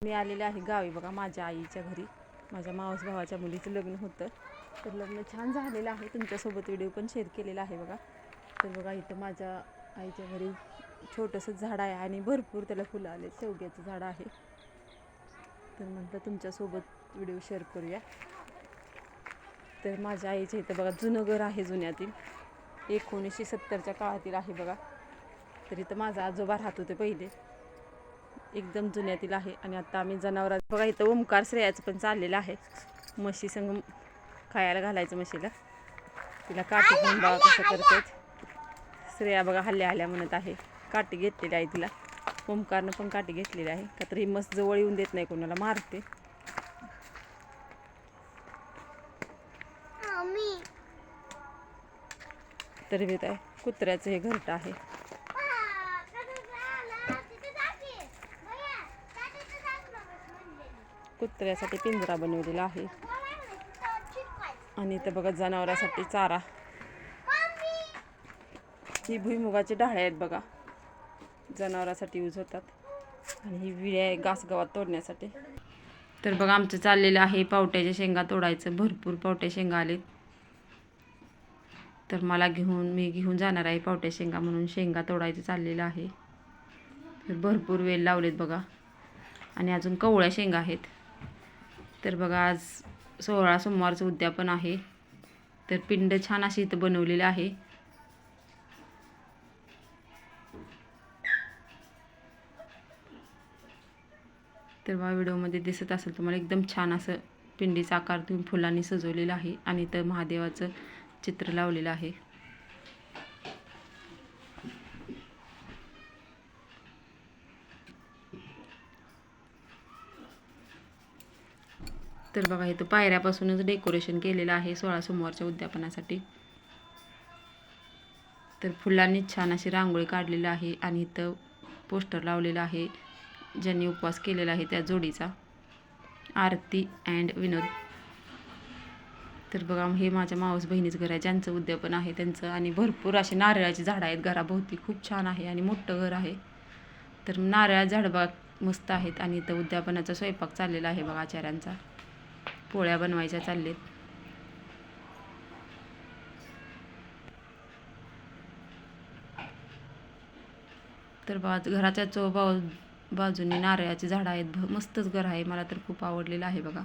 मी आलेले आहे गावी बघा माझ्या आईच्या घरी. माझ्या मावस भावाच्या मुलीचं लग्न होतं, तर लग्न छान झालेलं आहे. तुमच्यासोबत व्हिडिओ पण शेअर केलेला आहे बघा. तर बघा इथं माझ्या आईच्या घरी छोटंसं झाड आहे आणि भरपूर त्याला फुलं आले. शेवग्याचं झाड आहे. तर म्हटलं तुमच्यासोबत व्हिडिओ शेअर करूया. तर माझ्या आईच्या इथं बघा जुनं घर आहे, जुन्यातील 1970च्या काळातील आहे बघा. तर इथं माझा आजोबा राहत होते पहिले, एकदम जुन्यातील आहे. आणि आता आम्ही जनावरात बघा इथं ओमकार श्रेयाचं पण चाललेलं आहे. म्हशी संग खायला घालायचं म्हशीला, तिला काठी घेऊन बघा कसं करतात. श्रेया बघा हल्ल्या हल्ल्या म्हणत आहे. काठी घेतलेली आहे तिला, ओमकारनं पण काठी घेतलेली आहे. का तर ही मस्त जवळ येऊन देत नाही, कोणाला मारते. तरी बी आहे कुत्र्याचं हे घरटं आहे. कुत्र्यासाठी पिंजरा बनवलेला आहे. आणि इथं बघा जनावरांसाठी चारा. ही भुईमुगाचे ढाळे आहेत बघा, जनावरांसाठी यूज होतात. आणि ही विळी आहे घास गवत तोडण्यासाठी. तर बघा आमचं चाललेलं आहे पावट्याच्या शेंगा तोडायचं. भरपूर पावट्या शेंगा आलेत, तर मी घेऊन जाणार आहे पावट्या शेंगा, म्हणून शेंगा तोडायचं चाललेलं आहे. तर भरपूर वेल लावलेत बघा. आणि अजून कवळ्या शेंगा आहेत. तर बघा आज 16 सोमवारचं उद्यापन आहे. तर पिंड छान अशी इथं बनवलेली आहे. तर बघा व्हिडिओमध्ये दिसत असेल तुम्हाला, एकदम छान असं पिंडीचा आकार देऊन फुलांनी सजवलेलं आहे. आणि इथं महादेवाचं चित्र लावलेलं आहे. तर बघा इथं पायऱ्यापासूनच डेकोरेशन केलेलं आहे 16 सोमवारच्या उद्यापनासाठी. तर फुलांनी छान अशी रांगोळी काढलेली आहे. आणि इथं पोस्टर लावलेलं आहे ज्यांनी उपवास केलेला आहे त्या जोडीचा, आरती अँड विनोद. तर बघा हे माझ्या मावस बहिणीचं घर आहे, ज्यांचं उद्यापन आहे त्यांचं. आणि भरपूर असे नारळाची झाडं आहेत घराभोवती, खूप छान आहे आणि मोठं घर आहे. तर नारळाची झाडं बघा मस्त आहेत. आणि इथं उद्यापनाचा स्वयंपाक चाललेला आहे बघा. आचार्यांचा पोळ्या बनवायच्या चाललेत. तर बघा घराच्या बाजूने नारळाची झाडं आहेत. मस्तच घर आहे, मला तर खूप आवडलेलं आहे बघा.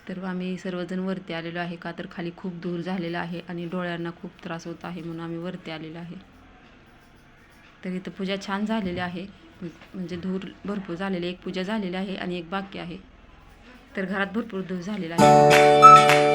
तर आम्ही सर्वजण वरती आलेलो आहे, का तर खाली खूप धूर झालेला आहे आणि डोळ्यांना खूप त्रास होत आहे, म्हणून आम्ही वरती आलेलो आहे. तर इथं पूजा छान झालेली आहे, म्हणजे धूर भरपूर झालेली. एक पूजा झालेली आहे आणि एक बाकी आहे. तर घरात भरपूर धूर झालेला आहे.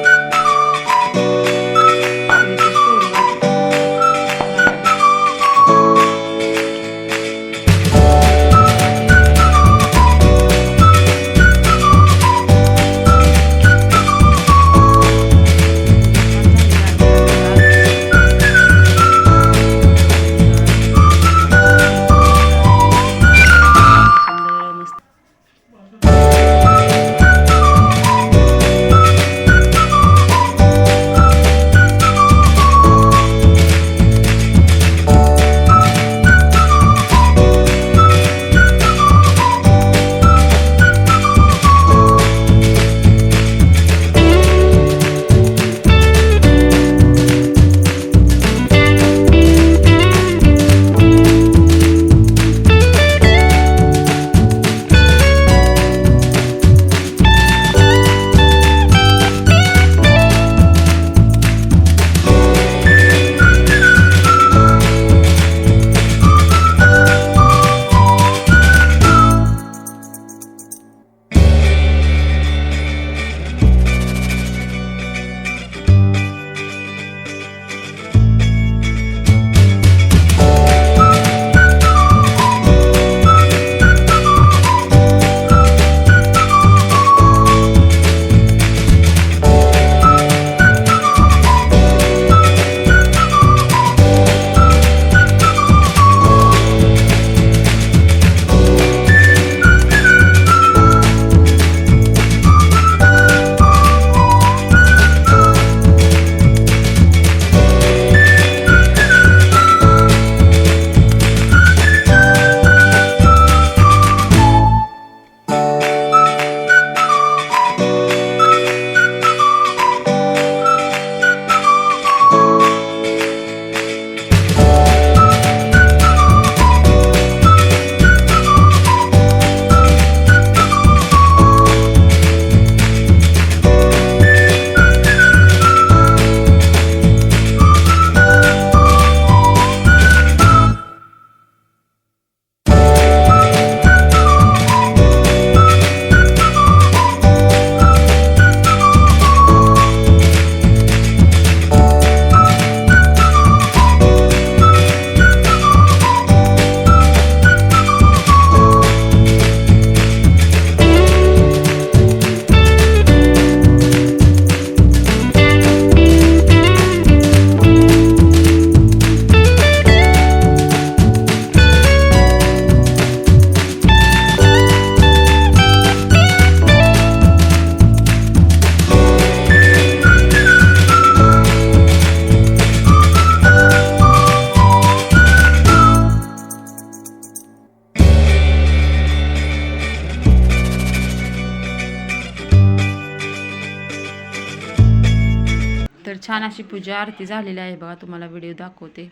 तर छान अशी पूजा आरती झालेली आहे बघा, तुम्हाला व्हिडिओ दाखवते.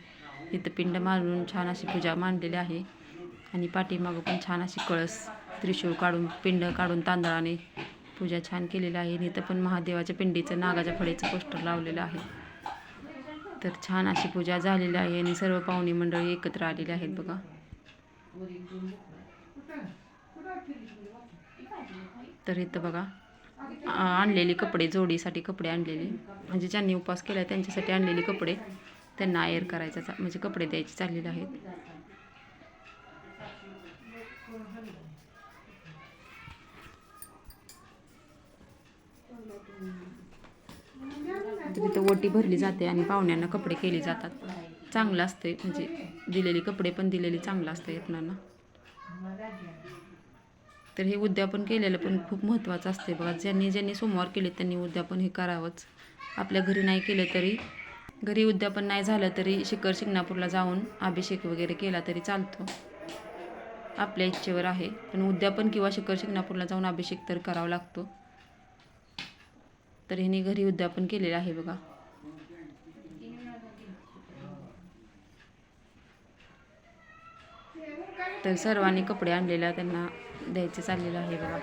इथं पिंड मारून छान अशी पूजा मांडलेली आहे आणि पाठीमागं पण छान अशी कळस त्रिशूळ काढून पिंड काढून तांदळाने पूजा छान केलेली आहे. इथं पण महादेवाच्या पिंडीचं नागाच्या फळीचं पोस्टर लावलेलं आहे. तर छान अशी पूजा झालेली आहे आणि सर्व पाहुणे मंडळी एकत्र आलेले आहेत बघा. तर इथं बघा आणलेले कपडे, जोडीसाठी कपडे आणलेले, म्हणजे ज्यांनी उपवास केला त्यांच्यासाठी आणलेले कपडे त्यांना आयर करायचा म्हणजे कपडे द्यायचे चाललेले आहेत. तिथं ओटी भरली जाते आणि पाहुण्यांना कपडे केले जातात. चांगलं असते, म्हणजे दिलेले कपडे पण दिलेले चांगलं असतं यत्नांना. तर हे उद्यापन केलेलं पण खूप महत्त्वाचं असते बघा. ज्यांनी सोमवार केले त्यांनी उद्यापन हे करावंच. आपल्या घरी नाही केलं तरी, घरी उद्यापन नाही झालं तरी शिखर शिंगणापूरला जाऊन अभिषेक वगैरे केला तरी चालतो, आपल्या इच्छेवर आहे. पण उद्यापन किंवा शिखर शिंगणापूरला जाऊन अभिषेक तर करावा लागतो. तर ह्याने घरी उद्यापन केलेलं आहे बघा. तर सर्वांनी कपडे आणलेला त्यांना द्यायचे चाललेलं आहे बघा.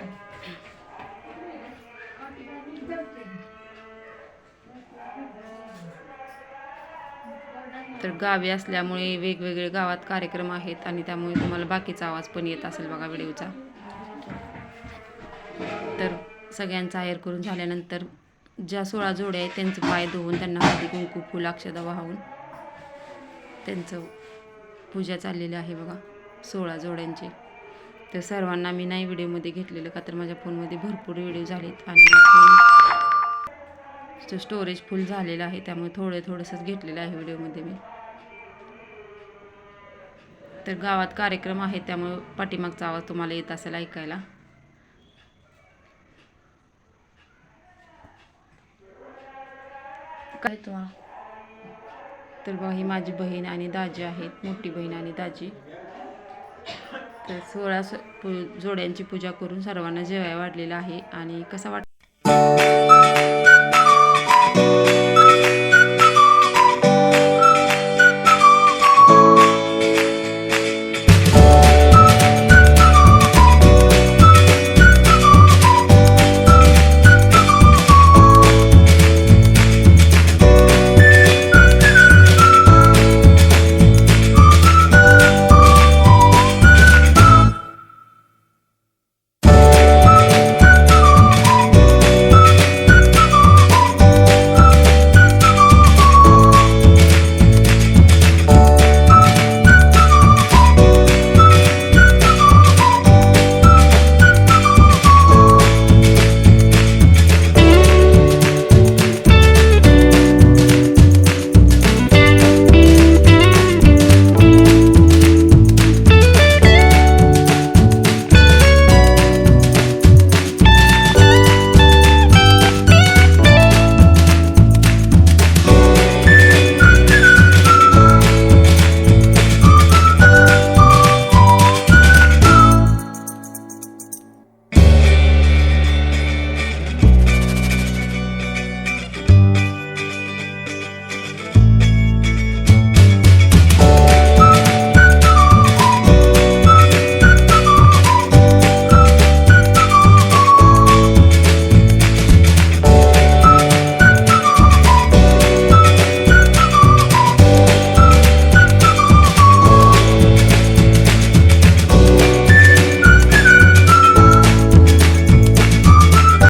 तर गावी असल्यामुळे वेगवेगळे गावात कार्यक्रम आहेत आणि त्यामुळे तुम्हाला बाकीचा आवाज पण येत असेल बघा व्हिडिओचा. तर सगळ्यांचा आहेर करून झाल्यानंतर ज्या 16 जोड्या आहेत त्यांचे पाय धुवून त्यांना हळदी कुंकू फुल अक्षदा वाहून त्यांचं पूजा चाललेली आहे बघा 16 जोड्यांची. तर सर्वांना मी नाही व्हिडिओमध्ये घेतलेलं, का तर माझ्या फोनमध्ये भरपूर व्हिडिओ झालेत आणि फोन स्टोरेज फुल झालेलं आहे, त्यामुळे थोडंसंच घेतलेलं आहे व्हिडिओमध्ये मी. तर गावात कार्यक्रम आहे त्यामुळे पाठीमागचा आवाज तुम्हाला येत असेल ऐकायला. काय तुम्हाला तर बघा, ही माझी बहीण आणि दाजी आहेत, मोठी बहीण आणि दाजी. तर 16 जोड्यांची पूजा करून सर्वांना जेवायला वाढलेलं आहे. आणि कसा वाटतं